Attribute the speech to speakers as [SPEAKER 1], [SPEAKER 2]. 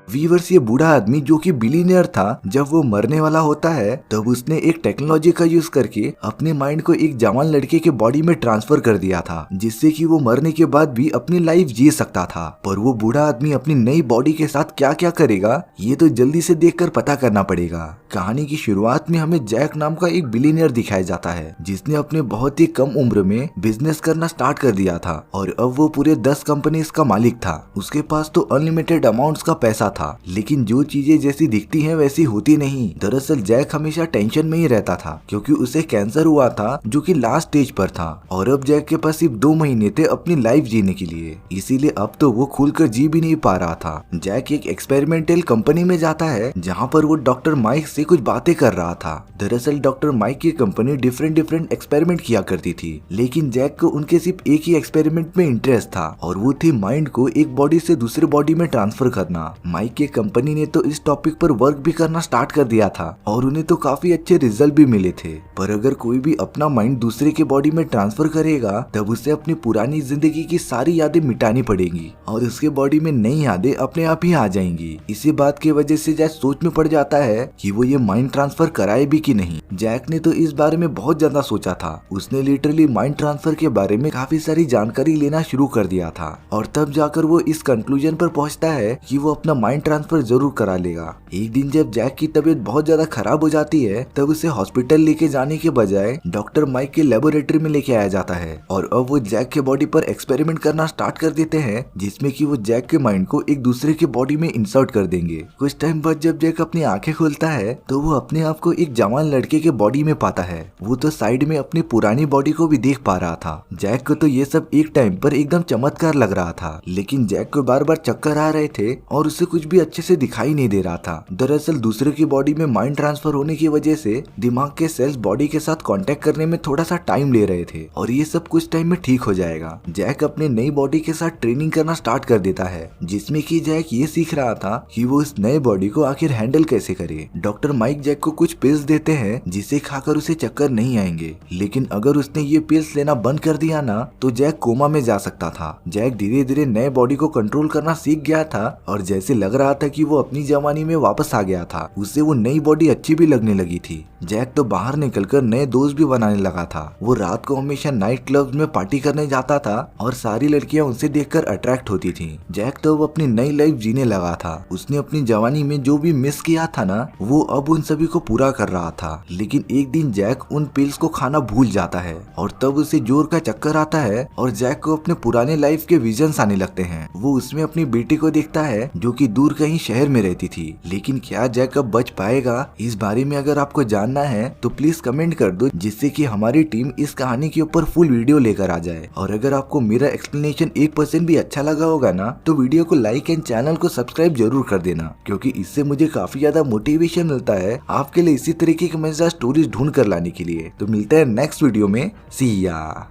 [SPEAKER 1] Viewers, ये बूढ़ा आदमी जो कि बिलीनियर था, जब वो मरने वाला होता है तब उसने एक टेक्नोलॉजी का यूज करके अपने माइंड को एक जवान लड़के के बॉडी में ट्रांसफर कर दिया था, जिससे कि वो मरने के बाद भी अपनी लाइफ जी सकता था। पर वो बूढ़ा आदमी अपनी नई बॉडी के साथ क्या क्या करेगा, ये तो जल्दी से देखकर पता करना पड़ेगा। कहानी की शुरुआत में हमें जैक नाम का एक बिलीनियर दिखाया जाता है, जिसने अपने बहुत ही कम उम्र में बिजनेस करना स्टार्ट कर दिया था और अब वो पूरे 10 कंपनीज का मालिक था। उसके पास तो अनलिमिटेड अमाउंट्स का पैसा था, लेकिन जो चीजें जैसी दिखती हैं वैसी होती नहीं। दरअसल जैक हमेशा टेंशन में ही रहता था, क्योंकि उसे कैंसर हुआ था जो कि लास्ट स्टेज पर था और अब जैक के पास सिर्फ 2 महीने थे अपनी लाइफ जीने के लिए, इसीलिए अब तो वो खुलकर जी भी नहीं पा रहा था। जैक एक एक्सपेरिमेंटल कंपनी में जाता है, जहाँ पर वो डॉक्टर माइक से कुछ बातें कर रहा था। दरअसल डॉक्टर माइक की कंपनी डिफरेंट एक्सपेरिमेंट किया करती थी, लेकिन जैक को उनके सिर्फ एक ही एक्सपेरिमेंट में इंटरेस्ट था और वो थी माइंड को एक बॉडी से दूसरे बॉडी में ट्रांसफर करना। माइक के कंपनी ने तो इस टॉपिक पर वर्क भी करना स्टार्ट कर दिया था और उन्हें तो काफी अच्छे रिजल्ट भी मिले थे। पर अगर कोई भी अपना माइंड दूसरे के बॉडी में ट्रांसफर करेगा तब उसे अपनी पुरानी जिंदगी की सारी यादें मिटानी पड़ेंगी और उसके बॉडी में नई यादें अपने आप ही आ जाएंगी। इसी बात की वजह से जैक सोच में पड़ जाता है कि वो ये माइंड ट्रांसफर कराए भी कि नहीं। जैक ने तो इस बारे में बहुत ज्यादा सोचा था। उसने लिटरली माइंड ट्रांसफर के बारे में काफी सारी जानकारी लेना शुरू कर दिया था और तब जाकर वो इस कंक्लूजन पर पहुंचता है कि वो अपना माइंड ट्रांसफर जरूर करा लेगा। एक दिन जब जैक की तबीयत बहुत ज्यादा खराब हो जाती है तब उसे हॉस्पिटल लेके जाने के बजाय डॉक्टर माइक के लेबोरेटरी में लेके आया जाता है और अब वो जैक के बॉडी पर एक्सपेरिमेंट करना स्टार्ट कर देते हैं, जिसमें कि वो जैक के माइंड को एक दूसरे के बॉडी में इंसर्ट कर देंगे। कुछ टाइम बाद जब जैक अपनी आंखें खोलता है तो वो अपने आप को एक जवान लड़के के बॉडी में पाता है। वो तो साइड में अपनी पुरानी बॉडी को भी देख पा रहा था। जैक को तो ये सब एक टाइम पर एकदम चमत्कार लग रहा था, लेकिन जैक को बार बार चक्कर आ रहे थे और उसे कुछ भी अच्छे से दिखाई नहीं दे रहा था। दरअसल दूसरे की बॉडी में माइंड ट्रांसफर होने की वजह से दिमाग के सेल्स बॉडी के साथ कांटेक्ट करने में थोड़ा सा टाइम ले रहे थे और ये सब कुछ टाइम में ठीक हो जाएगा। जैक अपने नई बॉडी के साथ ट्रेनिंग करना स्टार्ट कर देता है, जिसमें कि जैक ये सीख रहा था कि वो इस नए बॉडी को आखिर हैंडल कैसे करे। डॉक्टर माइक जैक को कुछ पिल्स देते हैं जिसे खाकर उसे चक्कर नहीं आएंगे, लेकिन अगर उसने ये पिल्स लेना बंद कर दिया ना तो जैक कोमा में जा सकता था। जैक धीरे धीरे नए बॉडी को कंट्रोल करना सीख गया था और जैसे लग रहा था कि वो अपनी जवानी में वापस आ गया था, उसे वो नई बॉडी अच्छी भी लगने लगी थी। जैक तो बाहर निकलकर नए दोस्त भी बनाने लगा था। वो रात को हमेशा नाइट क्लब्स में पार्टी करने जाता था और सारी लड़कियां उनसे देखकर अट्रैक्ट होती थी। जैक तो वो अपनी नई लाइफ जीने लगा था। उसने अपनी जवानी में जो भी मिस किया था ना, वो अब उन सभी को पूरा कर रहा था। लेकिन एक दिन जैक उन पिल्स को खाना भूल जाता है और तब उसे जोर का चक्कर आता है और जैक को अपने पुराने लाइफ के विजन्स आने लगते हैं। वो उसमें अपनी बेटी को देखता है जो कि दूर कहीं शहर में रहती थी। लेकिन क्या जैक अब बच पाएगा? इस बारे में अगर आपको जानना है तो प्लीज कमेंट कर दो, जिससे कि हमारी टीम इस कहानी के ऊपर फुल वीडियो लेकर आ जाए। और अगर आपको मेरा एक्सप्लेनेशन 1% भी अच्छा लगा होगा ना तो वीडियो को लाइक एंड चैनल को सब्सक्राइब जरूर कर देना, क्योंकि इससे मुझे काफी ज्यादा मोटिवेशन मिलता है आपके लिए इसी तरीके की मजेदार स्टोरीज ढूंढ कर लाने के लिए। तो मिलते हैं नेक्स्ट वीडियो में। सी या।